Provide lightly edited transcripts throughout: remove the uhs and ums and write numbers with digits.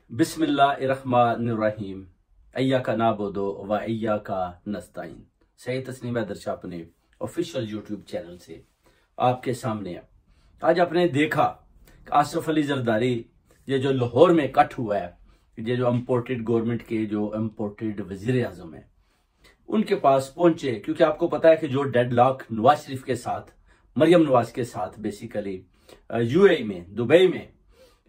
बिस्मिल्लाहिर्रहमानिर्रहीम। अय्याका नाबुदु व अय्याका नस्तईन। सही तस्नीम दर्शा अपने ऑफिशियल यूट्यूब चैनल से आपके सामने है। आज आपने देखा कि आसिफ अली जरदारी ये जो लाहौर में इकट्ठ हुआ है, ये जो इम्पोर्टेड गवर्नमेंट के जो इम्पोर्टेड वजीर आजम है उनके पास पहुंचे, क्योंकि आपको पता है कि जो डेडलॉक नवाज शरीफ के साथ, मरियम नवाज के साथ बेसिकली यूएई में, दुबई में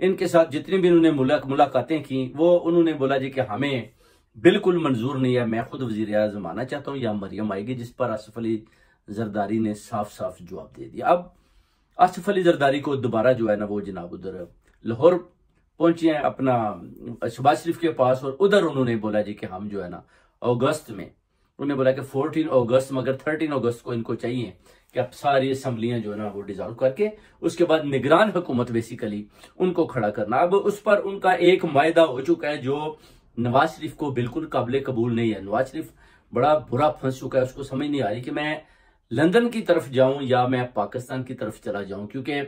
इनके साथ जितनी भी उन्होंने मुलाकातें की, वो उन्होंने बोला जी कि हमें बिल्कुल मंजूर नहीं है, मैं खुद वजीर आजम आना चाहता हूं या मरियम आएगी, जिस पर आसिफ अली जरदारी ने साफ साफ जवाब दे दिया। अब आसिफ अली जरदारी को दोबारा जो है ना वो जनाब उधर लाहौर पहुंचे हैं अपना शहबाज शरीफ के पास, और उधर उन्होंने बोला जी कि हम जो है ना अगस्त में, उन्होंने बोला कि 14 अगस्त मगर 13 अगस्त को इनको चाहिए कि अब सारी असम्बलियां जो है ना वो डिजॉल्व करके उसके बाद निगरान हुकूमत बेसिकली उनको खड़ा करना। अब उस पर उनका एक मायदा हो चुका है जो नवाज शरीफ को बिल्कुल काबिल कबूल नहीं है। नवाज शरीफ बड़ा बुरा फंस चुका है, उसको समझ नहीं आ रही कि मैं लंदन की तरफ जाऊं या मैं पाकिस्तान की तरफ चला जाऊं, क्योंकि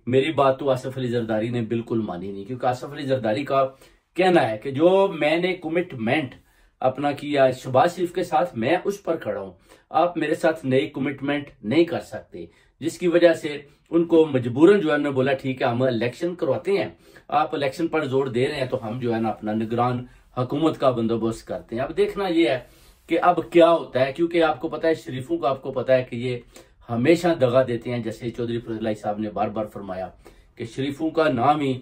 मेरी बात तो आसिफ अली जरदारी ने बिल्कुल मानी नहीं। क्योंकि आसिफ अली जरदारी का कहना है कि जो मैंने कमिटमेंट अपना किया शहबाज शरीफ के साथ, मैं उस पर खड़ा हूं, आप मेरे साथ नई कमिटमेंट नहीं कर सकते, जिसकी वजह से उनको मजबूरन जो है ना बोला ठीक है हम इलेक्शन करवाते हैं, आप इलेक्शन पर जोर दे रहे हैं तो हम जो है ना अपना निगरान हुकूमत का बंदोबस्त करते हैं। अब देखना यह है कि अब क्या होता है, क्योंकि आपको पता है शरीफों का, आपको पता है कि ये हमेशा दगा देते हैं। जैसे चौधरी फजलाई साहब ने बार बार फरमाया कि शरीफों का नाम ही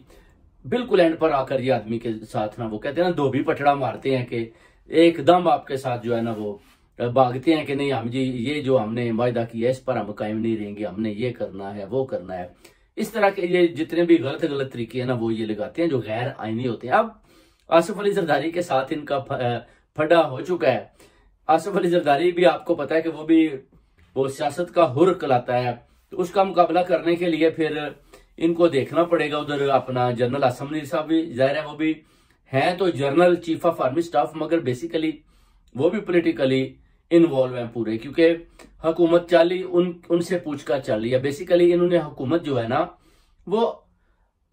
बिल्कुल एंड पर आकर ये आदमी के साथ ना वो कहते हैं ना धोबी पटड़ा मारते हैं कि एकदम आपके साथ जो है ना वो भागते हैं कि नहीं हम जी ये जो हमने वायदा किया इस पर हम कायम नहीं रहेंगे, हमने ये करना है वो करना है। इस तरह के ये जितने भी गलत गलत तरीके हैं ना वो ये लगाते हैं जो गैर आईनी होते हैं। अब आसिफ अली जरदारी के साथ इनका फड़ा हो चुका है। आसिफ अली जरदारी भी आपको पता है कि वो सियासत का हुर कहलाता है, तो उसका मुकाबला करने के लिए फिर इनको देखना पड़ेगा। उधर अपना जनरल आसम मुनीर साहब भी जाहिर है वो भी हैं तो general chief of army staff, मगर बेसिकली वो भी पॉलिटिकली इन्वॉल्व हैं पूरे, क्योंकि हुकूमत चाली उनसे पूछकर चल रही है। बेसिकली इन्होंने हुकूमत जो है ना वो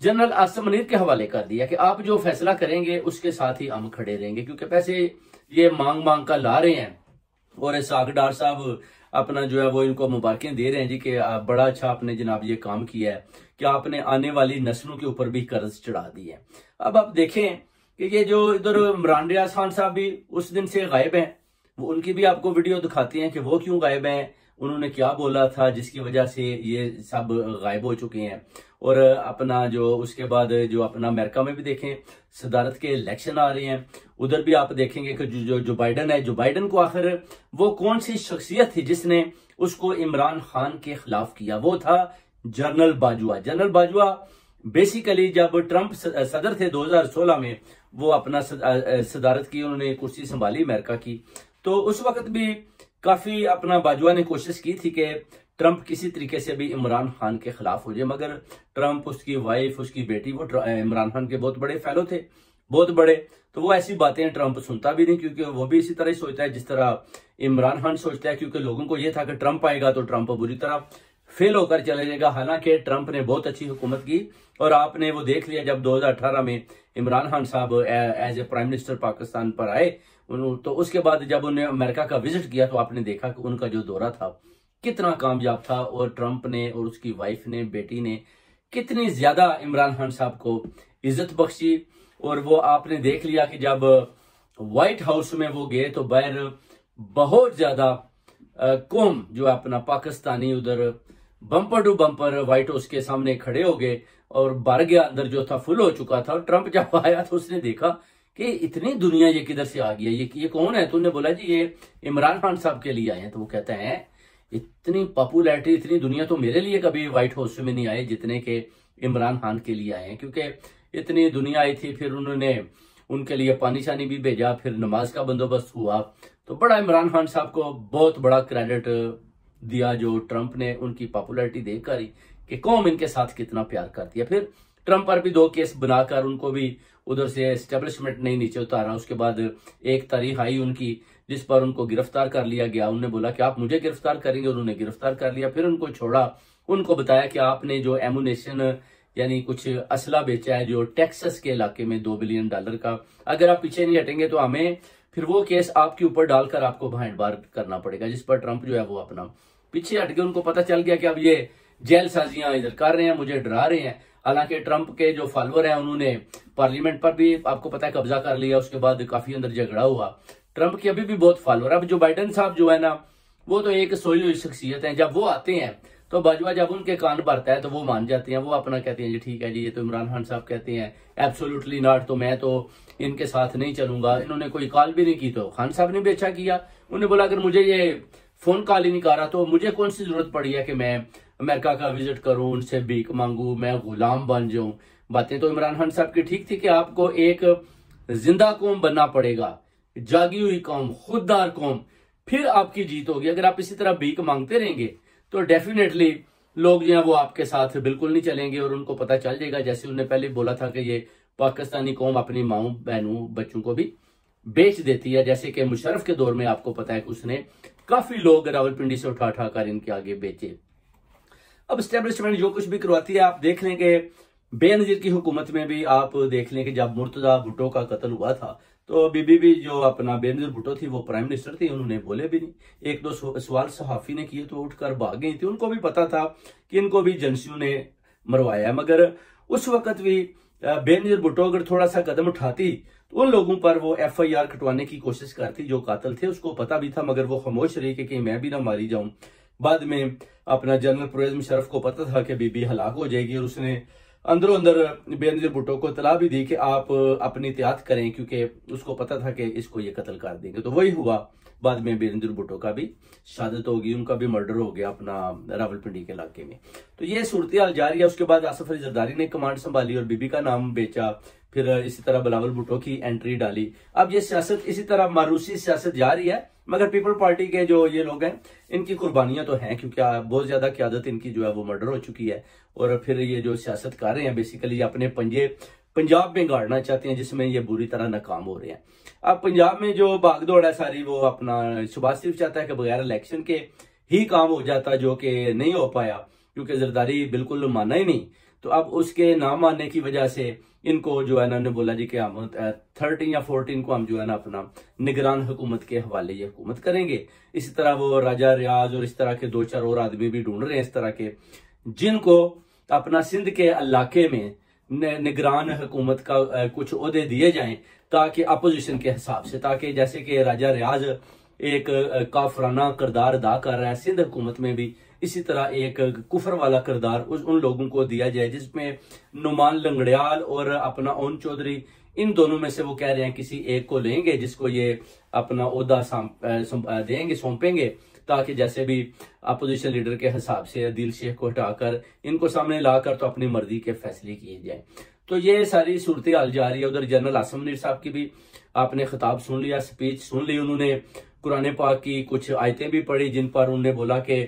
जनरल आसम मुनीर के हवाले कर दिया कि आप जो फैसला करेंगे उसके साथ ही हम खड़े रहेंगे, क्योंकि पैसे ये मांग कर ला रहे हैं। और इसाक डार साहब अपना जो है वो इनको मुबारकें दे रहे हैं जी कि बड़ा अच्छा आपने जनाब ये काम किया है कि आपने आने वाली नस्लों के ऊपर भी कर्ज चढ़ा दिए। अब आप देखें कि ये जो इधर इमरान रियाज खान साहब भी उस दिन से गायब हैं, वो उनकी भी आपको वीडियो दिखाते हैं कि वो क्यों गायब हैं, उन्होंने क्या बोला था जिसकी वजह से ये सब गायब हो चुके हैं। और अपना जो उसके बाद जो अपना अमेरिका में भी देखें सदारत के इलेक्शन आ रहे हैं, उधर भी आप देखेंगे कि जो बाइडन है, जो बाइडन को आखिर वो कौन सी शख्सियत थी जिसने उसको इमरान खान के खिलाफ किया, वो था general Bajwa. General Bajwa basically जब ट्रंप सदर थे 2016 में, वो अपना सदारत की उन्होंने कुर्सी संभाली अमेरिका की, तो उस वक्त भी काफी अपना बाजवा ने कोशिश की थी कि ट्रंप किसी तरीके से भी इमरान खान के खिलाफ हो जाए, मगर ट्रंप, उसकी वाइफ, उसकी बेटी वो इमरान खान के बहुत बड़े फैलो थे, बहुत बड़े, तो वो ऐसी बातें ट्रंप सुनता भी नहीं, क्योंकि वो भी इसी तरह ही सोचता है जिस तरह इमरान खान सोचता है। क्योंकि लोगों को ये था कि ट्रंप आएगा तो ट्रंप बुरी तरह फेल होकर चला जाएगा। हालांकि ट्रंप ने बहुत अच्छी हुकूमत की, और आपने वो देख लिया जब 2018 में इमरान खान साहब as a prime minister Pakistan पर आए, तो उसके बाद जब उन्होंने अमेरिका का विजिट किया तो आपने देखा कि उनका जो दौरा था कितना कामयाब था, और ट्रंप ने और उसकी वाइफ ने, बेटी ने कितनी ज्यादा इमरान खान साहब को इज्जत बख्शी। और वो आपने देख लिया कि जब व्हाइट हाउस में वो गए तो बाहर बहुत ज्यादा कौम जो अपना पाकिस्तानी उधर bumper to bumper White House के सामने खड़े हो गए, और भर गया, अंदर जो था फुल हो चुका था। और ट्रंप जब आया तो उसने देखा कि इतनी दुनिया ये किधर से आ गया, ये कौन है, तो उन्होंने बोला जी ये इमरान खान साहब के लिए आए हैं। तो वो कहते हैं इतनी पॉपुलैरिटी, इतनी दुनिया तो मेरे लिए कभी व्हाइट हाउस में नहीं आए जितने के इमरान खान के लिए आए हैं, क्योंकि इतनी दुनिया आई थी। फिर उन्होंने उनके लिए पानी शानी भी भेजा, फिर नमाज का बंदोबस्त हुआ, तो बड़ा इमरान खान साहब को बहुत बड़ा क्रेडिट दिया जो ट्रंप ने उनकी पॉपुलैरिटी देखकर ही कि कौम इनके साथ कितना प्यार करती है। फिर ट्रंप पर भी 2 केस बनाकर उनको भी उधर से एस्टेब्लिशमेंट नहीं नीचे उतारा। उसके बाद एक तारीख आई उनकी जिस पर उनको गिरफ्तार कर लिया गया। उन्होंने बोला कि आप मुझे गिरफ्तार करेंगे, उन्होंने गिरफ्तार कर लिया, फिर उनको छोड़ा, उनको बताया कि आपने जो एमुनेशन यानी कुछ असला बेचा है जो टेक्सास के इलाके में $2 बिलियन का। अगर आप पीछे नहीं हटेंगे तो हमें फिर वो केस आपके ऊपर डालकर आपको बाहर बार करना पड़ेगा, जिस पर ट्रंप जो है वो अपना पीछे हट गए। उनको पता चल गया कि अब ये जेल साजियां इधर कर रहे हैं, मुझे डरा रहे हैं। हालांकि ट्रंप के जो फॉलोअर हैं उन्होंने पार्लियामेंट पर भी आपको पता है कब्जा कर लिया, उसके बाद काफी अंदर झगड़ा हुआ। ट्रंप के अभी भी बहुत फॉलोअर। अब जो बाइडेन साहब जो है ना वो तो एक सोई हुई शख्सियत है, जब वो आते हैं तो बाजवा जब उनके कान भरता है तो वो मान जाते हैं, वो अपना कहते हैं जी ठीक है जी ये तो इमरान खान साहब कहते हैं एब्सोल्युटली नॉट, तो मैं तो इनके साथ नहीं चलूंगा। इन्होंने कोई कॉल भी नहीं की तो खान साहब ने भी अच्छा किया, उन्होंने बोला अगर मुझे ये फोन कॉल ही नहीं कर रहा तो मुझे कौन सी जरूरत पड़ी है कि मैं अमेरिका का विजिट करूं, उनसे भीख मांगू, मैं गुलाम बन जाऊं। बातें तो इमरान खान साहब की ठीक थी कि आपको एक जिंदा कौम बनना पड़ेगा, जागी हुई कौम, खुददार कौम, फिर आपकी जीत होगी। अगर आप इसी तरह भीख मांगते रहेंगे तो डेफिनेटली लोग जो है वो आपके साथ बिल्कुल नहीं चलेंगे और उनको पता चल जाएगा, जैसे उन्होंने पहले बोला था कि ये पाकिस्तानी कौम अपनी माओ बहनों बच्चों को भी बेच देती है, जैसे कि मुशर्रफ के दौर में आपको पता है कि उसने काफी लोग रावलपिंडी से उठा कर इनके आगे बेचे। अब स्टैब्लिशमेंट जो कुछ भी करवाती है आप देख लेंगे, बेनजीर की हुकूमत में भी आप देख लें कि जब मुर्तजा भुट्टो का कत्ल हुआ था तो बीबी भी जो अपना बेनजीर भुट्टो थी वो प्राइम मिनिस्टर थी, उन्होंने बोले भी नहीं। एक दो सवाल सहाफी ने किए तो उठकर भाग गई थी, उनको भी पता था कि इनको भी एजेंसियों ने मरवाया। मगर उस वक्त भी बेनजीर भुट्टो अगर थोड़ा सा कदम उठाती तो उन लोगों पर वो FIR कटवाने की कोशिश करती जो कातिल थे, उसको पता भी था मगर वो खामोश रही कि कहीं मैं भी ना मारी जाऊं। बाद में अपना जनरल परवेज मुशर्रफ को पता था कि बीबी हलाक हो जाएगी और उसने अंदरों अंदर बेनजीर भुट्टो को इतला भी दी कि आप अपनी एहतियात करें, क्योंकि उसको पता था कि इसको ये कत्ल कर देंगे। तो वही हुआ, बाद में बेनजीर भुट्टो का भी शहादत होगी, उनका भी मर्डर हो गया अपना रावलपिंडी के इलाके में। तो ये सूरत हाल जारी है। उसके बाद आसिफ अली जरदारी ने कमांड संभाली और बीबी का नाम बेचा, फिर इसी तरह बिलावल भुट्टो की एंट्री डाली। अब ये सियासत इसी तरह मारूसी सियासत जारी है, मगर पीपल पार्टी के जो ये लोग हैं इनकी कुर्बानियां तो हैं, क्योंकि बहुत ज्यादा क़यादत इनकी जो है वो मर्डर हो चुकी है और फिर ये जो सियासत कर रहे हैं बेसिकली अपने पंजे पंजाब में गाड़ना चाहते हैं, जिसमें ये बुरी तरह नाकाम हो रहे हैं। अब पंजाब में जो भागदौड़ है सारी वो अपना शहबाज शरीफ चाहता है कि बगैर इलेक्शन के ही काम हो जाता, जो कि नहीं हो पाया क्योंकि जरदारी बिल्कुल माना ही नहीं। तो अब उसके ना मानने की वजह से इनको जो है ना उन्होंने बोला जी कि हम 13 या 14 को हम जो है ना अपना निगरान हुकूमत के हवाले ये हुकूमत करेंगे। इसी तरह वो राजा रियाज और इस तरह के 2-4 और आदमी भी ढूंढ रहे हैं इस तरह के, जिनको अपना सिंध के इलाके में निगरान हुकूमत का कुछ ओहदे दिए जाएं, ताकि अपोजिशन के हिसाब से, ताकि जैसे कि राजा रियाज एक काफराना किरदार अदा कर रहा है, सिंध हुकूमत में भी इसी तरह एक कुफर वाला किरदार उन लोगों को दिया जाए, जिसमें नुमान लंगड़ियाल और अपना ओन चौधरी, इन दोनों में से वो कह रहे हैं किसी एक को लेंगे जिसको ये अपना ओहदा देंगे, सौंपेंगे, ताकि जैसे भी अपोजिशन लीडर के हिसाब से अदील शेख को हटाकर इनको सामने लाकर तो अपनी मर्जी के फैसले किए जाए। तो ये सारी सूरत हाल जा रही है। उधर जनरल आसिम मुनीर साहब की भी आपने खिताब सुन लिया, स्पीच सुन ली, उन्होंने कुरान पाक की कुछ आयतें भी पढ़ी जिन पर उन्होंने बोला कि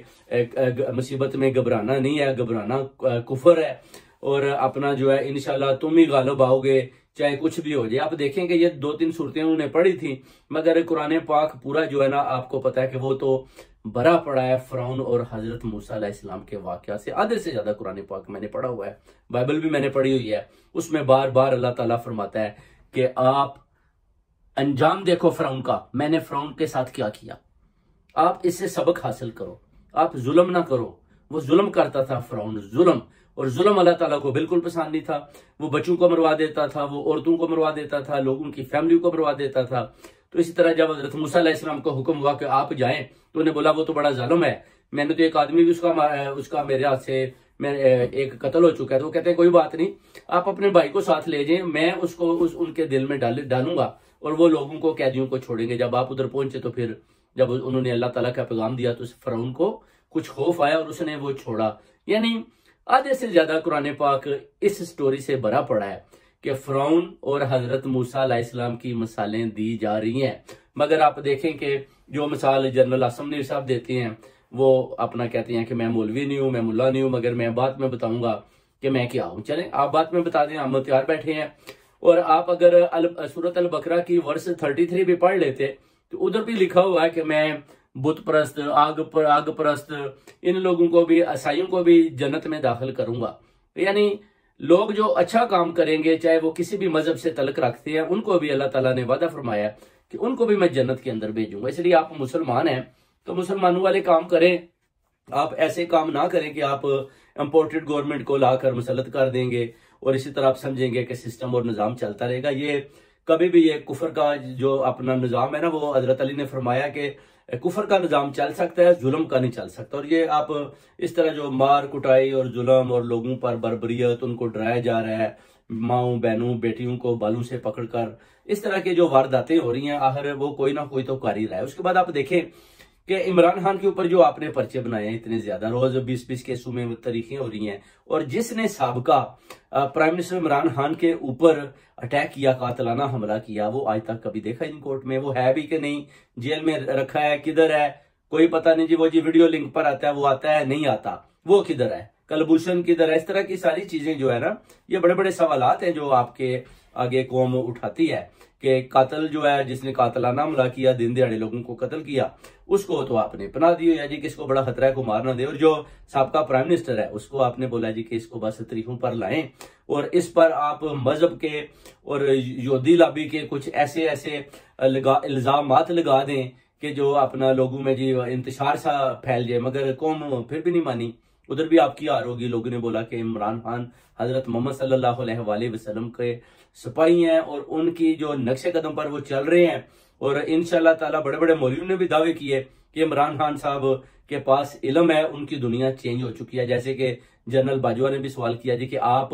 मुसीबत में घबराना नहीं है, घबराना कुफर है और अपना जो है इंशाल्लाह तुम ही गालिब आओगे चाहे कुछ भी हो जाए। आप देखेंगे ये 2-3 सूरतें उन्होंने पढ़ी थी, मगर कुरान पाक पूरा जो है ना आपको पता है कि वो तो भरा पड़ा है फिरौन और हजरत मूसा अलैहिस्सलाम के वाकया से। आधे से ज्यादा कुरान पाक मैंने पढ़ा हुआ है, बाइबल भी मैंने पढ़ी हुई है, उसमें बार बार अल्लाह ताला फरमाता है कि आप अंजाम देखो फिरौन का, मैंने फिरौन के साथ क्या किया, आप इससे सबक हासिल करो, आप जुल्म ना करो। वो जुल्म करता था फिरौन, जुल्म, और जुल्म अल्लाह ताला को बिल्कुल पसंद नहीं था। वो बच्चों को मरवा देता था, वो औरतों को मरवा देता था, लोगों की फैमिली को मरवा देता था। तो इसी तरह जब हजरत मूसा अलैहिस्सलाम को हुक्म हुआ कि आप जाएं, तो उन्हें बोला वो तो बड़ा जालिम है, मैंने तो एक आदमी भी उसका मेरे हाथ से एक कत्ल हो चुका है। तो वो कहते हैं कोई बात नहीं, आप अपने भाई को साथ ले जाएं, मैं उसको उनके दिल में डालूंगा और वो लोगों को, कैदियों को छोड़ेंगे। जब आप उधर पहुंचे तो फिर जब उन्होंने अल्लाह ताला का पैगाम दिया तो फिरौन को कुछ खौफ आया और उसने वो छोड़ा। यानी आधे से ज्यादा कुरान पाक इस स्टोरी से भरा पड़ा है कि फिरौन और हजरत मूसा अलैहिस्सलाम की मिसालें दी जा रही हैं। मगर आप देखें कि जो मिसाल जनरल आसिम मुनीर साहब देते हैं वो अपना कहते हैं कि मैं मौलवी नहीं हूं, मैं मुल्ला नहीं हूं, मगर मैं बाद में बताऊंगा कि मैं क्या हूं। चलें आप बाद में बता दें, हम तैयार बैठे हैं। और आप अगर सूरत अल बकरा की वर्ष 33 भी पढ़ लेते तो उधर भी लिखा हुआ है कि मैं बुत परस्त, आग परस्त, इन लोगों को भी, ईसाइयों को भी जन्नत में दाखिल करूंगा। यानी लोग जो अच्छा काम करेंगे, चाहे वो किसी भी मजहब से तल्लुक रखते हैं, उनको भी अल्लाह ताला ने वादा फरमाया कि उनको भी मैं जन्नत के अंदर भेजूंगा। इसलिए आप मुसलमान हैं तो मुसलमानों वाले काम करें। आप ऐसे काम ना करें कि आप इंपोर्टेड गवर्नमेंट को लाकर मुसल्लत कर देंगे और इसी तरह आप समझेंगे कि सिस्टम और निज़ाम चलता रहेगा। ये कभी भी ये कुफर का जो अपना निज़ाम है ना, वो हजरत अली ने फरमाया कि कुफर का निज़ाम चल सकता है, जुल्म का नहीं चल सकता। और ये आप इस तरह जो मार कुटाई और जुल्म और लोगों पर बर्बरियत, उनको डराया जा रहा है, माओ बहनों बेटियों को बालों से पकड़कर, इस तरह की जो वारदातें हो रही हैं, आखिर वो कोई ना कोई तो कर ही रहा है। उसके बाद आप देखें कि इमरान खान के ऊपर जो आपने पर्चे बनाए हैं इतने ज्यादा, रोज 20-20 केसों में तरीकें हो रही हैं, और जिसने साबका प्राइम मिनिस्टर इमरान खान के ऊपर अटैक किया, कातलाना हमला किया, वो आज तक कभी देखा इन कोर्ट में? वो है भी कि नहीं, जेल में रखा है, किधर है, कोई पता नहीं जी। वो जी वीडियो लिंक पर आता है, वो आता है नहीं आता, वो किधर है, कलभूषण किधर है? इस तरह की सारी चीजें जो है ना, ये बड़े बड़े सवालात हैं जो आपके आगे कौम उठाती है कि कातल जो है, जिसने कातलाना हमला किया, दिन दिहाड़े लोगों को कत्ल किया, उसको तो आपने पनाह दी है जी कि इसको बड़ा खतरा है, को मार ना दे। और जो साबका प्राइम मिनिस्टर है उसको आपने बोला जी कि इसको बस तरीकों पर लाएं, और इस पर आप मजहब के और यहूदी लॉबी के कुछ ऐसे ऐसे इल्जामात लगा दें कि जो अपना लोगों में जी इंतशार सा फैल जाए। मगर कौम फिर भी नहीं मानी। उधर भी आपकी हार होगी। लोगों ने बोला कि इमरान खान हजरत मोहम्मद सल्लल्लाहु अलैहि वसल्लम के सिपाही हैं और उनकी जो नक्शे कदम पर वो चल रहे हैं। और इंशाअल्लाह ताला बड़े बड़े मौलवियों ने भी दावे किए कि इमरान खान साहब के पास इल्म है, उनकी दुनिया चेंज हो चुकी है। जैसे कि जनरल बाजवा ने भी सवाल किया जी कि आप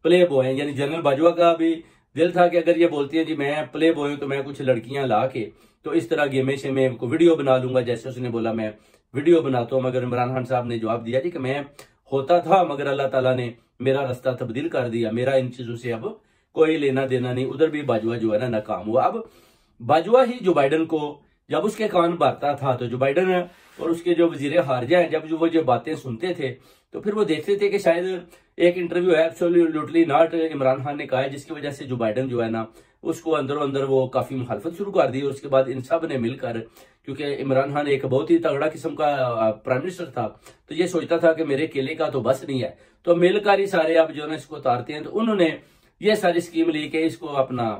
प्ले बॉय हैं, यानी जनरल बाजवा का भी दिल था कि अगर ये बोलती है जी मैं प्ले बॉय हूं तो मैं कुछ लड़कियां ला के तो इस तरह गेमे से मैं वीडियो बना लूंगा, जैसे उसने बोला मैं वीडियो बनाता हूं। मगर इमरान खान साहब ने जवाब दिया जी कि मैं होता था, मगर अल्लाह ताला ने मेरा रास्ता तब्दील कर दिया, मेरा इन चीजों से अब कोई लेना देना नहीं। उधर भी बाजवा जो है ना नाकाम हुआ। अब बाजवा ही जो बाइडन को जब उसके कान भरता था, तो जो बाइडन और उसके जो वजीर खारजा हैं, जब वो जो बातें सुनते थे तो फिर वो देखते थे कि शायद एक इंटरव्यू है एब्सोल्युटली नॉट इमरान खान ने कहा है, जिसकी वजह से जो बाइडन जो है ना उसको अंदरों अंदर वो काफी मुखालफत शुरू कर दी। और उसके बाद इन सब ने मिलकर, क्योंकि इमरान खान एक बहुत ही तगड़ा किस्म का प्राइम मिनिस्टर था, तो ये सोचता था कि मेरे केले का तो बस नहीं है, तो मिलकर ही सारे अब जो है इसको उतारते हैं। तो उन्होंने ये सारी स्कीम ली कि इसको अपना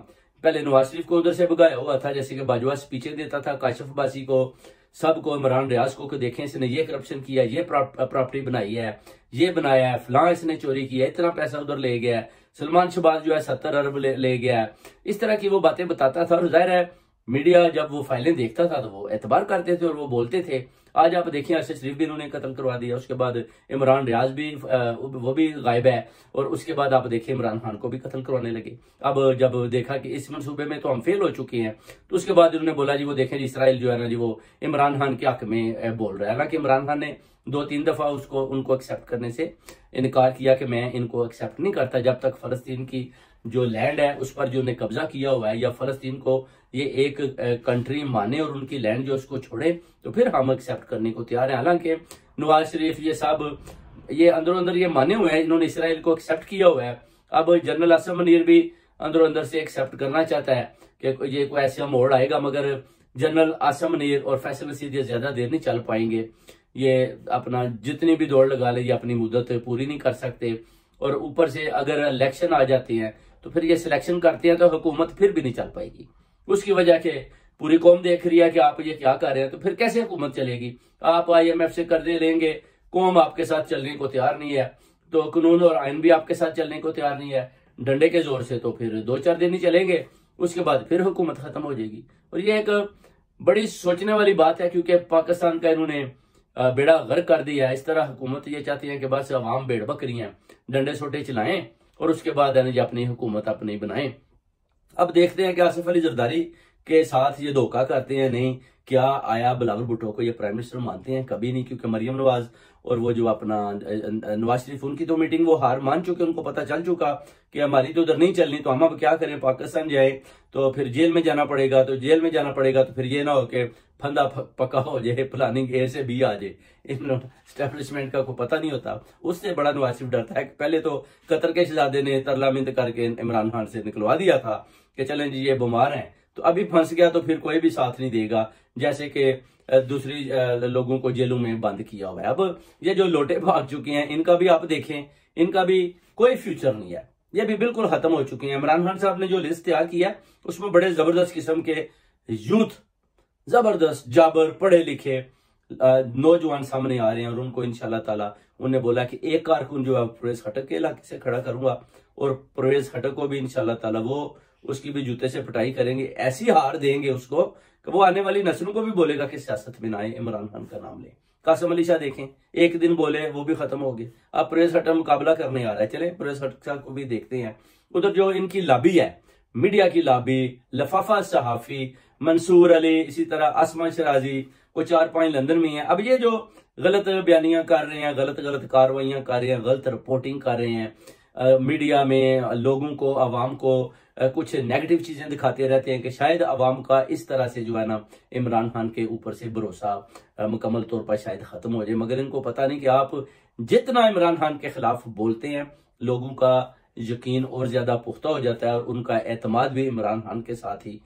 पहले नवाज शरीफ को उधर से भगाया हुआ था, जैसे कि बाजवा पीछे देता था काशिफ अब्बासी को, सबको, इमरान रियाज को कि देखें इसने ये करप्शन किया, ये प्रॉपर्टी बनाई है, ये बनाया है, फलां इसने चोरी किया, इतना पैसा उधर ले गया है, सलमान शहबाज जो है 70 अरब ले गया है। इस तरह की वो बातें बताता था। और जाहिर है मीडिया जब वो फाइलें देखता था तो वो एतबार करते थे और वो बोलते थे। आज आप देखिए अरशद शरीफ भी इन्होंने कत्ल करवा दिया, उसके बाद इमरान रियाज भी वो भी गायब है, और उसके बाद आप देखिए इमरान खान को भी कत्ल करवाने लगे। अब जब देखा कि इस मनसूबे में तो हम फेल हो चुके हैं, तो उसके बाद उन्होंने बोला जी वो देखें जी इसराइल जो है ना जी वो इमरान खान के हक में बोल रहा है। हालांकि इमरान खान ने 2-3 दफा उनको एक्सेप्ट करने से इनकार किया कि मैं इनको एक्सेप्ट नहीं करता जब तक फलस्तीन की जो लैंड है उस पर जो उन्हें कब्जा किया हुआ है, या फलस्तीन को ये एक कंट्री माने और उनकी लैंड जो उसको छोड़े, तो फिर हम एक्सेप्ट करने को तैयार हैं। हालांकि नवाज शरीफ ये सब ये अंदरों अंदर ये माने हुए हैं, इन्होंने इसराइल को एक्सेप्ट किया हुआ है। अब जनरल आसिम मुनीर भी अंदरों अंदर से एक्सेप्ट करना चाहता है कि ये कोई ऐसा मोड़ आएगा, मगर जनरल आसिम मुनीर और फैसल रशीद ज्यादा देर नहीं चल पाएंगे। ये अपना जितनी भी दौड़ लगा ले, ये अपनी मुद्दत पूरी नहीं कर सकते। और ऊपर से अगर इलेक्शन आ जाते हैं तो फिर ये सिलेक्शन करते हैं तो हुकूमत फिर भी नहीं चल पाएगी। उसकी वजह के पूरी कौम देख रही है कि आप ये क्या कर रहे हैं, तो फिर कैसे हुकूमत चलेगी? आप IMF से कर्जे लेंगे, कौम आपके साथ चलने को तैयार नहीं है, तो कानून और आइन भी आपके साथ चलने को तैयार नहीं है, डंडे के जोर से तो फिर 2-4 दिन ही चलेंगे, उसके बाद फिर हुकूमत खत्म हो जाएगी। और ये एक बड़ी सोचने वाली बात है, क्योंकि पाकिस्तान का इन्होंने बेड़ा गर्क कर दिया है। इस तरह हुकूमत ये चाहती है कि बस अवाम भेड़ बकरियां डंडे सोटे चलाएं और उसके बाद है अपनी हुकूमत अपनी बनाएं। अब देखते हैं कि आसिफ अली जरदारी के साथ ये धोखा करते हैं नहीं। क्या आया बिलावल भुट्टो को ये प्राइम मिनिस्टर मानते हैं? कभी नहीं, क्योंकि मरियम नवाज और वो जो अपना नवाज शरीफ, उनकी तो मीटिंग वो हार मान चुके, उनको पता चल चुका कि हमारी तो उधर नहीं चलनी, तो हम अब क्या करें, पाकिस्तान जाए तो फिर जेल में जाना पड़ेगा, तो जेल में जाना पड़ेगा तो फिर ये ना हो कि फंदा पक्का हो जाए, प्लानिंग ए से बी आ जाए। इन स्टैब्लिशमेंट का कोई पता नहीं होता। उससे बड़ा नवाज शरीफ डरता है कि पहले तो कतर के शहजादे ने तरलामिंद करके इमरान खान से निकलवा दिया था कि चलें जी ये बीमार हैं, तो अभी फंस गया तो फिर कोई भी साथ नहीं देगा, जैसे कि दूसरी लोगों को जेलों में बंद किया हुआ है। अब ये जो लोटे भाग चुके हैं, इनका भी आप देखें इनका भी कोई फ्यूचर नहीं है, ये भी बिल्कुल खत्म हो चुके हैं। इमरान खान साहब ने जो लिस्ट तैयार की है उसमें बड़े जबरदस्त किस्म के यूथ, जबरदस्त जाबर पढ़े लिखे नौजवान सामने आ रहे हैं और उनको इंशाल्लाह ताला उन्हें बोला कि एक कारकुन जो है परवेज खटक के इलाके से खड़ा करूंगा और परवेज खटक को भी इंशाल्लाह ताला वो उसकी भी जूते से पिटाई करेंगे, ऐसी हार देंगे उसको कि वो आने वाली नस्लों को भी बोलेगा कि सियासत में ना आए, इमरान खान का नाम ले। कासिम अली शाह देखें, एक दिन बोले वो भी खत्म हो गए, अब परवेज खटक मुकाबला करने आ रहा है। चले परवेज खटक को भी देखते हैं। उधर जो इनकी लॉबी है, मीडिया की लॉबी, लफाफा सहाफी, मंसूर अली, इसी तरह आसमा शराजी को 4-5 लंदन में है। अब ये जो गलत बयानियां कर रहे हैं, गलत गलत कार्रवाइयां कर रहे हैं, गलत रिपोर्टिंग कर रहे हैं, मीडिया में लोगों को, आवाम को कुछ नेगेटिव चीजें दिखाते रहते हैं कि शायद आवाम का इस तरह से जो है ना इमरान खान के ऊपर से भरोसा मुकम्मल तौर पर शायद खत्म हो जाए। मगर इनको पता नहीं कि आप जितना इमरान खान के खिलाफ बोलते हैं लोगों का यकीन और ज्यादा पुख्ता हो जाता है और उनका एतमाद भी इमरान खान के साथ ही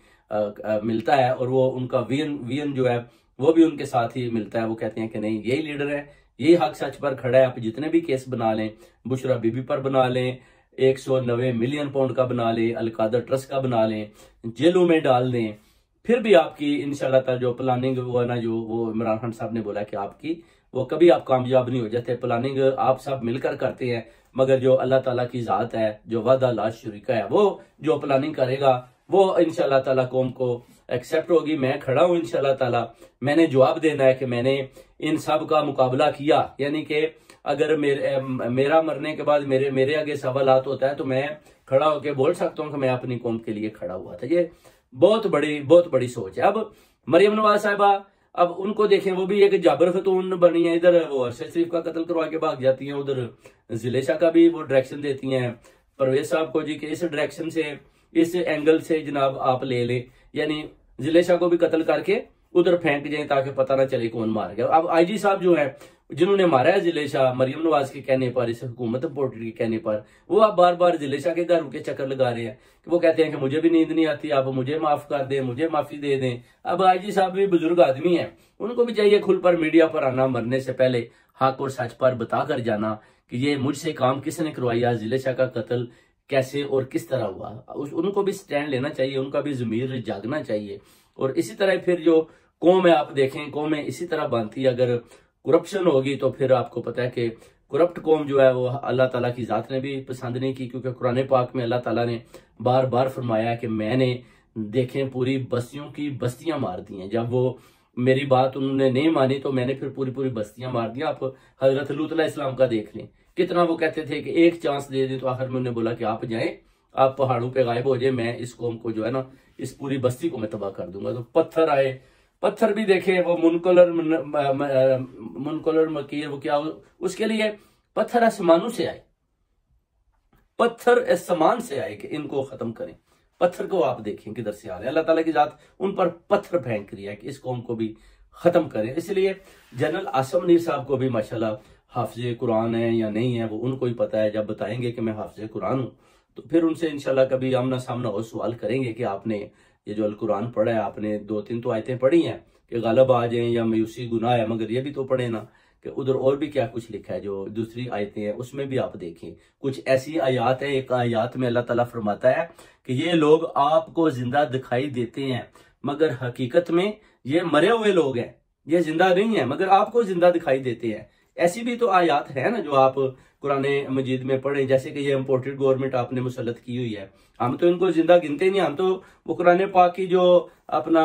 मिलता है और वो उनका वियन जो है वो भी उनके साथ ही मिलता है। वो कहते हैं कि नहीं, यही लीडर है, यही हक सच पर खड़ा है। आप जितने भी केस बना लें, बुशरा बीबी पर बना लें, 190 मिलियन पाउंड का बना लें, अलकादर ट्रस्ट का बना लें, जेलों में डाल दें, फिर भी आपकी इंशाल्लाह ताला जो प्लानिंग वो है ना, जो वो इमरान खान साहब ने बोला कि आपकी वो कभी आप कामयाब नहीं हो जाते। प्लानिंग आप सब मिलकर करते हैं, मगर जो अल्लाह ताला की जात है, जो वादा ला शरीका है, वो जो प्लानिंग करेगा वो इंशाल्लाह ताला कौम को एक्सेप्ट होगी। मैं खड़ा हूं इंशाल्लाह ताला, मैंने जवाब देना है कि मैंने इन सब का मुकाबला किया। यानी कि अगर मेरा मरने के बाद मेरे आगे सवालात होता है तो मैं खड़ा होकर बोल सकता हूं कि मैं अपनी कौम के लिए खड़ा हुआ था। ये बहुत बड़ी सोच है। अब मरियम नवाज साहिबा, अब उनको देखें, वो भी एक जाबर खतून बनी है। इधर वो अरशद शरीफ का कत्ल करवा के भाग जाती हैं, उधर जिलेशा का भी वो डायरेक्शन देती हैं परवेज साहब को जी कि इस डायरेक्शन से, इस एंगल से जनाब आप ले लें, यानी जिलेशा को भी कत्ल करके उधर फेंक जाए ताकि पता ना चले कौन मार गया। अब आईजी साहब जो है जिन्होंने मारा है जिलेशा, मरियम नवाज के कहने पर, इस हुकूमत रिपोर्टर के कहने पर, वो अब बार बार जिलेशा के घर के चक्कर लगा रहे हैं कि वो कहते हैं कि मुझे भी नींद नहीं आती, आप मुझे माफ कर दें, मुझे माफी दे दें। अब आईजी साहब भी बुजुर्ग आदमी है, उनको भी चाहिए खुल पर मीडिया पर आना, मरने से पहले हक और सच पर बता कर जाना कि ये मुझसे काम किसने करवाया, जिलेशा का कत्ल कैसे और किस तरह हुआ। उनको भी स्टैंड लेना चाहिए, उनका भी ज़मीर जागना चाहिए। और इसी तरह फिर जो कौम है, आप देखें कौमें इसी तरह बनती है। अगर करप्शन होगी तो फिर आपको पता है कि करप्ट कौम जो है वो अल्लाह ताला की जात ने भी पसंद नहीं की, क्योंकि कुरान पाक में अल्लाह ताला ने बार बार फरमाया कि मैंने देखें पूरी बस्तियों की बस्तियां मार दी हैं। जब वो मेरी बात उन्होंने नहीं मानी तो मैंने फिर पूरी बस्तियां मार दी। आप हजरत लूत अलैहिस्सलाम का देख लें, कितना वो कहते थे कि एक चांस दे दे, तो आखिर में उन्होंने बोला कि आप जाएं, आप पहाड़ों पे गायब हो जाए, मैं इस कौम को जो है ना, इस पूरी बस्ती को मैं तबाह कर दूंगा। तो पत्थर आए, पत्थर भी देखे, वो मुनकलर मकीर, वो क्या, उसके लिए पत्थर आसमानों से आए, पत्थर आसमान से आए कि इनको खत्म करें। पत्थर को आप देखें किधर से आ रहे हैं, अल्लाह ताला की जात उन पर पत्थर फेंक रही है कि इस कौम को भी खत्म करें। इसलिए जनरल आसम नीर साहब को भी माशाल्लाह हाफिज कुरान है या नहीं है वो उनको ही पता है। जब बताएंगे कि मैं हाफिज कुरान हूँ तो फिर उनसे इंशाल्लाह कभी आमना सामना हो सवाल करेंगे कि आपने ये जो अल कुरान पढ़ा है, आपने 2-3 तो आयतें पढ़ी हैं कि गालब आ जाए या मायूसी गुनाह है, मगर ये भी तो पढ़े ना कि उधर और भी क्या कुछ लिखा है। जो दूसरी आयतें हैं उसमें भी आप देखें, कुछ ऐसी आयात है, एक आयात में अल्लाह ताला फरमाता है कि ये लोग आपको जिंदा दिखाई देते हैं मगर हकीकत में ये मरे हुए लोग हैं, ये जिंदा नहीं है मगर आपको जिंदा दिखाई देते हैं। ऐसी भी तो आयात है ना जो आप कुरान मजीद में पढ़े, जैसे कि ये इम्पोर्टेड गवर्नमेंट आपने मुसल्लत की हुई है, हम तो इनको जिंदा गिनते नहीं, हम तो वो कुरान पाक की जो अपना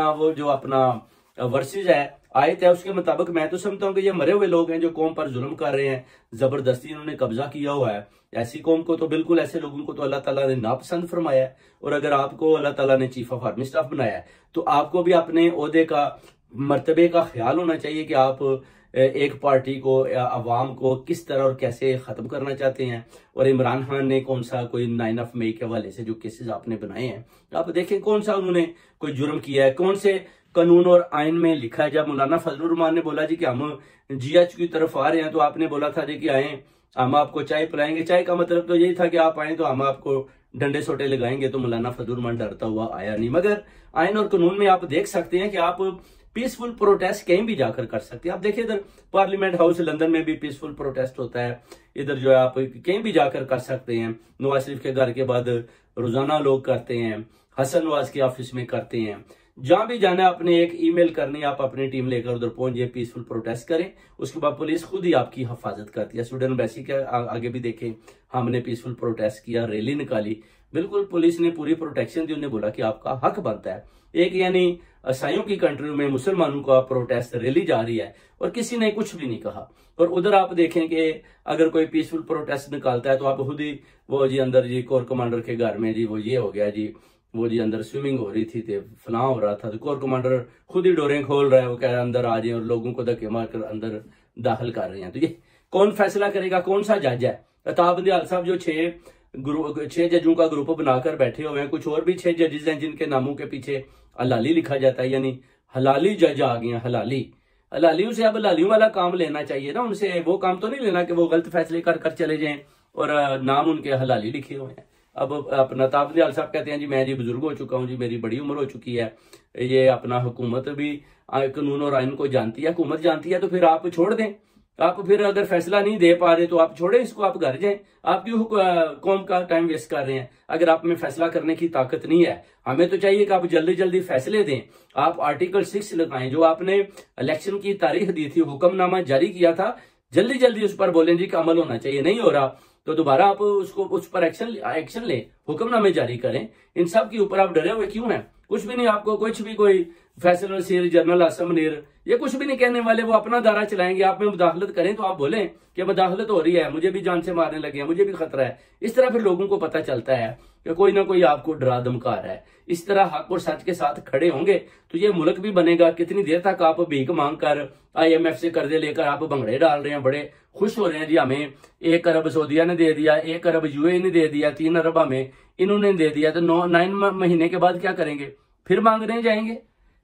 वर्सेज है, आयत है, उसके मुताबिक मैं तो समझता हूँ कि ये मरे हुए लोग हैं जो कौम पर जुल्म कर रहे हैं, जबरदस्ती इन्होंने कब्जा किया हुआ है। ऐसी कौम को तो बिल्कुल, ऐसे लोगों को तो अल्लाह ताला ने नापसंद फरमाया है। और अगर आपको अल्लाह ताला ने चीफ ऑफ आर्मी स्टाफ बनाया है तो आपको भी अपने ओहदे का, मर्तबे का ख्याल होना चाहिए कि आप एक पार्टी को या अवाम को किस तरह और कैसे खत्म करना चाहते हैं। और इमरान खान ने कौन सा कोई 9 ऑफ मई के हवाले से जो केसेस आपने बनाए हैं, आप देखें कौन सा उन्होंने कोई जुर्म किया है, कौन से कानून और आइन में लिखा है। जब मौलाना फजलुर रहमान ने बोला जी कि हम GH की तरफ आ रहे हैं तो आपने बोला था जी कि आए, हम आपको चाय पिलाएंगे। चाय का मतलब तो यही था कि आप आए तो हम आपको डंडे सोटे लगाएंगे। तो मौलाना फजलुर रहमान डरता हुआ आया नहीं। मगर आइन और कानून में आप देख सकते हैं कि आप पीसफुल प्रोटेस्ट कहीं भी जाकर कर सकते हैं। आप देखिए इधर पार्लियामेंट हाउस लंदन में भी पीसफुल प्रोटेस्ट होता है। इधर जो है आप कहीं भी जाकर कर सकते हैं। नवाज शरीफ के घर के बाद रोजाना लोग करते हैं, हसन नवाज के ऑफिस में करते हैं। जहां भी जाना है आपने एक ईमेल करनी है, आप अपनी टीम लेकर उधर पहुंचे, पीसफुल प्रोटेस्ट करें। उसके बाद पुलिस खुद ही आपकी हिफाजत करती है। स्वीडन एम्बेसी के आगे भी देखें, हमने पीसफुल प्रोटेस्ट किया, रैली निकाली, बिल्कुल पुलिस ने पूरी प्रोटेक्शन दी। उन्होंने बोला कि आपका हक बनता है। एक यानी ईसाइयों की कंट्री में मुसलमानों का प्रोटेस्ट रैली जा रही है और किसी ने कुछ भी नहीं कहा। और उधर आप देखें कि अगर कोई पीसफुल प्रोटेस्ट निकालता है तो आप खुद ही वो जी अंदर जी कोर कमांडर के घर में जी वो ये हो गया जी, वो जी अंदर स्विमिंग हो रही थी तो फलां हो रहा था, तो कोर कमांडर खुद ही डोरें खोल रहा है, वो कह रहा है अंदर आ जाए और लोगों को धक्के मारकर अंदर दाखिल कर रहे हैं। तो ये कौन फैसला करेगा, कौन सा जज है? अताब बंदियाल साहब जो 6 जजों का ग्रुप बनाकर बैठे हुए हैं, कुछ और भी 6 जजेस हैं जिनके नामों के पीछे हलाली लिखा जाता है, यानी हलाली जज आ गए हैं। हलालियों से अब हलालियों वाला काम लेना चाहिए ना, उनसे वो काम तो नहीं लेना कि वो गलत फैसले कर चले जाएं और नाम उनके हलाली लिखे हुए हैं। अब अपना अताब बंदियाल साहब कहते हैं जी मैं जी बुजुर्ग हो चुका हूँ जी, मेरी बड़ी उम्र हो चुकी है, ये अपना हुकूमत भी कानून और आइन को जानती है, हुकूमत जानती है, तो फिर आप छोड़ दें। आप फिर अगर फैसला नहीं दे पा रहे तो आप छोड़े इसको, आप घर जाएं। आप क्यों कौम का टाइम वेस्ट कर रहे हैं? अगर आप में फैसला करने की ताकत नहीं है, हमें तो चाहिए कि आप जल्दी जल्दी फैसले दें। आप आर्टिकल 6 लगाएं, जो आपने इलेक्शन की तारीख दी थी, हुक्मनामा जारी किया था, जल्दी जल्दी उस पर बोलें जी कि अमल होना चाहिए। नहीं हो रहा तो दोबारा आप उस पर एक्शन लें, हुक्मनामे जारी करें। इन सब के ऊपर आप डरे हुए क्यों हैं? कुछ भी नहीं, आपको कुछ भी कोई फैसल नसीर, जनरल आसम मुनीर ये कुछ भी नहीं कहने वाले, वो अपना दायरा चलाएंगे। आप में मुदाखलत करें तो आप बोलें कि मुदाखलत हो रही है, मुझे भी जान से मारने लगे हैं, मुझे भी खतरा है। इस तरह फिर लोगों को पता चलता है कि कोई ना कोई आपको डरा धमका रहा है। इस तरह हक और सच के साथ खड़े होंगे तो ये मुल्क भी बनेगा। कितनी देर तक आप भीख मांग कर IMF से कर्जे लेकर आप भंगड़े डाल रहे हैं, बड़े खुश हो रहे हैं जी हमें 1 अरब सऊदिया ने दे दिया, 1 अरब UAE ने दे दिया, 3 अरब हमें इन्होंने दे दिया। तो 9 महीने के बाद क्या करेंगे? फिर मांगने जाएंगे?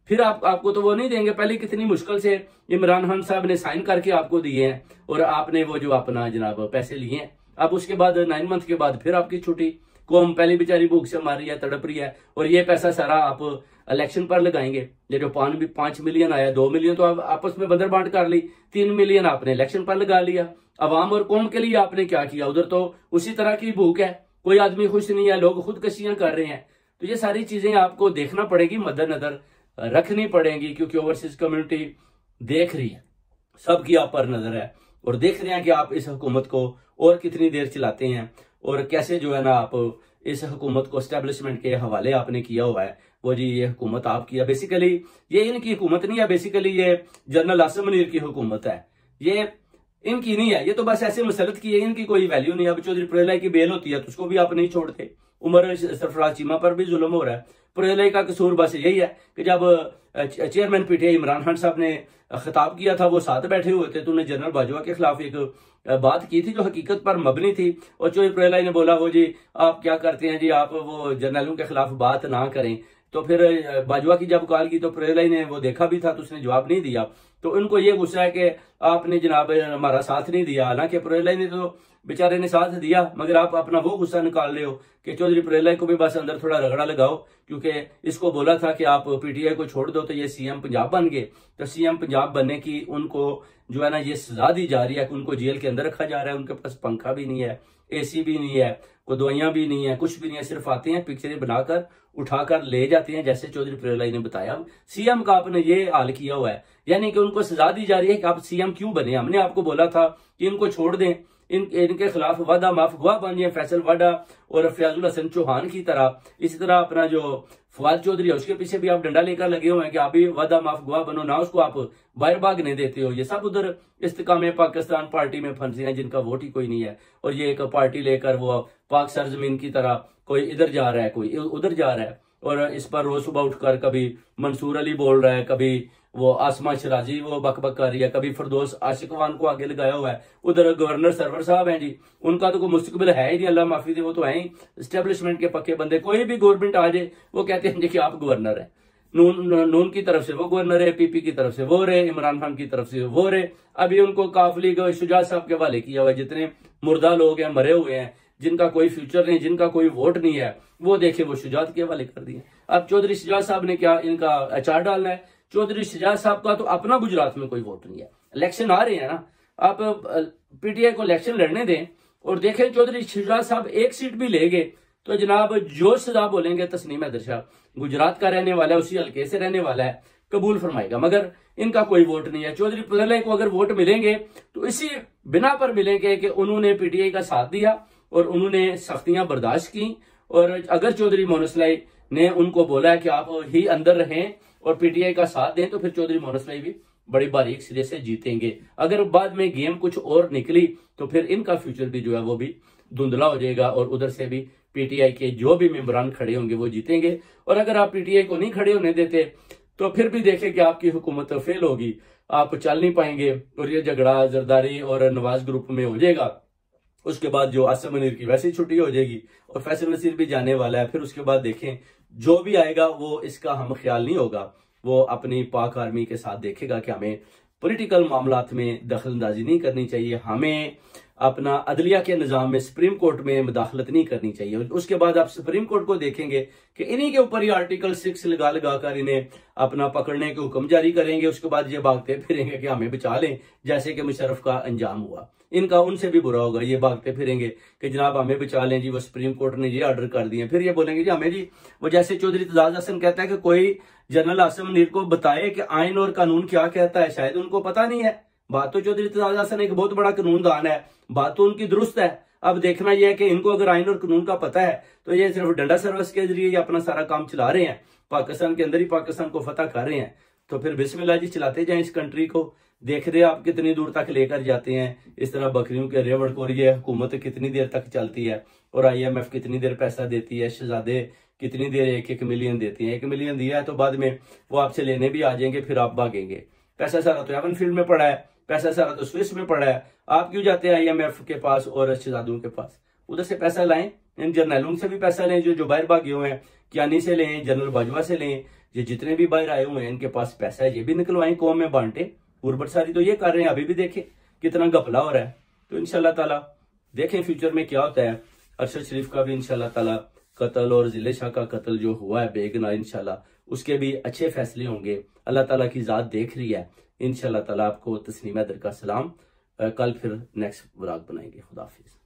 फिर आपको तो वो नहीं देंगे। पहले कितनी मुश्किल से इमरान खान साहब ने साइन करके आपको दिए हैं और आपने वो जो अपना जनाब पैसे लिए हैं। अब उसके बाद 9 मंथ के बाद फिर आपकी छुट्टी। कौम पहले बेचारी भूख से मार रही है, तड़प रही है, और ये पैसा सारा आप इलेक्शन पर लगाएंगे। ये जो 5 मिलियन आया, 2 मिलियन तो आप आपस में बंदर बांट कर ली, 3 मिलियन आपने इलेक्शन पर लगा लिया। अवाम और कौम के लिए आपने क्या किया? उधर तो उसी तरह की भूख है, कोई आदमी खुश नहीं है, लोग खुदकशियां कर रहे हैं। तो ये सारी चीजें आपको देखना पड़ेगी, मद्देनजर रखनी पड़ेंगी, क्योंकि ओवरसीज कम्युनिटी देख रही है, सबकी आप पर नजर है और देख रहे हैं कि आप इस हुकूमत को और कितनी देर चलाते हैं और कैसे जो है ना आप इस हुकूमत को एस्टेब्लिशमेंट के हवाले आपने किया हुआ है। वो जी ये हुकूमत आपकी है, बेसिकली ये इनकी हुकूमत नहीं है, बेसिकली ये जनरल आसिम मुनीर की हुकूमत है, ये इनकी नहीं है। ये तो बस ऐसे मसलत की है, इनकी कोई वैल्यू नहीं है। अब चौधरी पुरेला की बेल होती है तो उसको भी आप नहीं छोड़ते। उमर सरफराज चीमा पर भी जुल्म हो रहा है। पुरेला का कसूर बस यही है कि जब चेयरमैन PTI इमरान खान साहब ने खिताब किया था, वो साथ बैठे हुए थे, तो उन्होंने जनरल बाजवा के खिलाफ एक बात की थी जो हकीकत पर मबनी थी, और चौधरी पुरेला ने बोला वो जी आप क्या करते हैं जी, आप वो जर्नलों के खिलाफ बात ना करें। तो फिर बाजवा की जब कॉल की तो पुरेला ने वो देखा भी था तो उसने जवाब नहीं दिया। तो उनको ये गुस्सा है कि आपने जनाब हमारा साथ नहीं दिया। हालांकि पुरेला ने तो बेचारे ने साथ दिया, मगर आप अपना वो गुस्सा निकाल रहे हो कि चौधरी पुरेला को भी बस अंदर थोड़ा रगड़ा लगाओ, क्योंकि इसको बोला था कि आप PTI को छोड़ दो तो ये CM पंजाब बन गए। तो CM पंजाब बनने की उनको जो है ना ये सजा दी जा रही है कि उनको जेल के अंदर रखा जा रहा है। उनके पास पंखा भी नहीं है, AC भी नहीं है, कोई दवाइयां भी नहीं है, कुछ भी नहीं है, सिर्फ आते हैं पिक्चरें बनाकर उठाकर ले जाते हैं, जैसे चौधरी पुरेला ने बताया। CM का आपने ये हाल किया हुआ है, यानी कि उनको सजा दी जा रही है कि आप CM क्यों बने। हमने आपको बोला था कि इनको छोड़ दें, इनके खिलाफ वादा माफ गवाह बन जाए, फैसल वाडा और फयाजुल हसन चौहान की तरह। इसी तरह अपना जो फवाद चौधरी है उसके पीछे भी आप डंडा लेकर लगे हुए हैं कि आप भी वादा माफ गवाह बनो, ना उसको आप बाहर भागने देते हो। ये सब उधर इस्तेकाम पाकिस्तान पार्टी में फंसे हैं जिनका वोट ही कोई नहीं है, और ये एक पार्टी लेकर वो पाक सरजमीन की तरह कोई इधर जा रहा है, कोई उधर जा रहा है। और इस पर रोज सुबह उठकर कभी मंसूर अली बोल रहा है, कभी वो आसमा शराजी वो बकबक कर रही है, कभी फिरदौस आशिकवान को आगे लगाया हुआ है। उधर गवर्नर सरवर साहब हैं जी, उनका तो कोई मुस्तकबिल है ही नहीं, अल्लाह माफी दे, वो तो है ही एस्टेब्लिशमेंट के पक्के बंदे। कोई भी गवर्नमेंट आ जाए वो कहते हैं जी कि आप गवर्नर है। नून की तरफ से वो गवर्नर है, PP की तरफ से वो रहे, इमरान खान की तरफ से वो रहे। अभी उनको काफली शुजात साहब के हवाले किया हुआ है। जितने मुर्दा लोग हैं, मरे हुए हैं, जिनका कोई फ्यूचर नहीं, जिनका कोई वोट नहीं है, वो देखे वो शुजात के हवाले कर दिए। अब चौधरी शुजात साहब ने क्या इनका अचार डालना है? चौधरी शहजाद साहब का तो अपना गुजरात में कोई वोट नहीं है। इलेक्शन आ रहे हैं ना, आप पीटीआई को इलेक्शन लड़ने दें और देखें चौधरी शहजाद साहब एक सीट भी ले गए तो जनाब जो सजा बोलेंगे तस्नीम हैदर शाह, गुजरात का रहने वाला है, उसी हल्के से रहने वाला है, कबूल फरमाएगा। मगर इनका कोई वोट नहीं है। चौधरी प्रलय को अगर वोट मिलेंगे तो इसी बिना पर मिलेंगे कि उन्होंने पीटीआई का साथ दिया और उन्होंने सख्तियां बर्दाश्त की। और अगर चौधरी मोनसलाई ने उनको बोला है कि आप ही अंदर रहें और पीटीआई का साथ दें तो फिर चौधरी मोनसलाई भी बड़ी बारीक सिरे से जीतेंगे। अगर बाद में गेम कुछ और निकली तो फिर इनका फ्यूचर भी जो है वो भी धुंधला हो जाएगा और उधर से भी पीटीआई के जो भी मेंबरान खड़े होंगे वो जीतेंगे। और अगर आप पीटीआई को नहीं खड़े होने देते तो फिर भी देखें कि आपकी हुकूमत फेल होगी, आप चल नहीं पाएंगे और ये झगड़ा जरदारी और नवाज ग्रुप में हो जाएगा। उसके बाद जो आसिम मुनीर की वैसी छुट्टी हो जाएगी और फैसल नसीर भी जाने वाला है। फिर उसके बाद देखें जो भी आएगा वो इसका हम ख्याल नहीं होगा, वो अपनी पाक आर्मी के साथ देखेगा कि हमें पॉलिटिकल मामलात में दखल अंदाजी नहीं करनी चाहिए, हमें अपना अदलिया के निज़ाम में सुप्रीम कोर्ट में मुदाखलत नहीं करनी चाहिए। उसके बाद आप सुप्रीम कोर्ट को देखेंगे कि इन्हीं के ऊपर ही आर्टिकल 6 लगा कर इन्हें अपना पकड़ने के हुक्म जारी करेंगे। उसके बाद ये भागते फिरेंगे कि हमें बचा लें, जैसे कि मुशर्रफ का अंजाम हुआ। इनका उनसे भी बुरा होगा, ये भागते फिरेंगे कि जनाब हमें बचा लें जी, वो सुप्रीम कोर्ट ने ये ऑर्डर कर दिए। फिर ये बोलेंगे जी हमें जी, वो जैसे चौधरी तजाज हसन कहता है कि कोई जनरल आसिम मुनीर को बताए कि आइन और कानून क्या कहता है, शायद उनको पता नहीं है। बात तो चौधरी तजाज हसन एक बहुत बड़ा कानूनदान है, बात तो उनकी दुरुस्त है। अब देखना यह है कि इनको अगर आइन और कानून का पता है तो ये सिर्फ डंडा सर्विस के जरिए अपना सारा काम चला रहे हैं, पाकिस्तान के अंदर ही पाकिस्तान को फतह कर रहे हैं। तो फिर बिस्मिल्लाह जी चलाते जाएं इस कंट्री को, देख रहे आप कितनी दूर तक लेकर जाते हैं इस तरह बकरियों के रेवड़ को। ये हुकूमत कितनी देर तक चलती है और IMF कितनी देर पैसा देती है, शहजादे कितनी देर 1-1 मिलियन देती है। 1 मिलियन दिया है तो बाद में वो आपसे लेने भी आ जाएंगे, फिर आप भागेंगे। पैसा सारा तो एवन फील्ड में पड़ा है, पैसा सारा तो स्विस में पड़ा है। आप क्यों जाते हैं IMF के पास और शहजादों के पास? उधर से पैसा लाएं, इन जर्नलों से भी पैसा लें जो बाहर भागे हुए हैं, कियानी से लें, जनरल बाजवा से लें, ये जितने भी बाहर आए हुए हैं इनके पास पैसा है, ये भी निकलवाएं, कौम में बांटे। उर्बट सारी तो ये कर रहे हैं, अभी भी देखें कितना घपला हो रहा है। तो इंशाल्लाह ताला देखें फ्यूचर में क्या होता है। अरशद शरीफ का भी इंशाल्लाह ताला कत्ल और जिले शाह का कत्ल जो हुआ है बेगुनाह, इंशाल्लाह उसके भी अच्छे फैसले होंगे। अल्लाह ताला की जात देख रही है। इंशाल्लाह ताला आपको तस्नीम हैदर का सलाम। कल फिर नेक्स्ट व्लॉग बनाएंगे। खुदा हाफिज।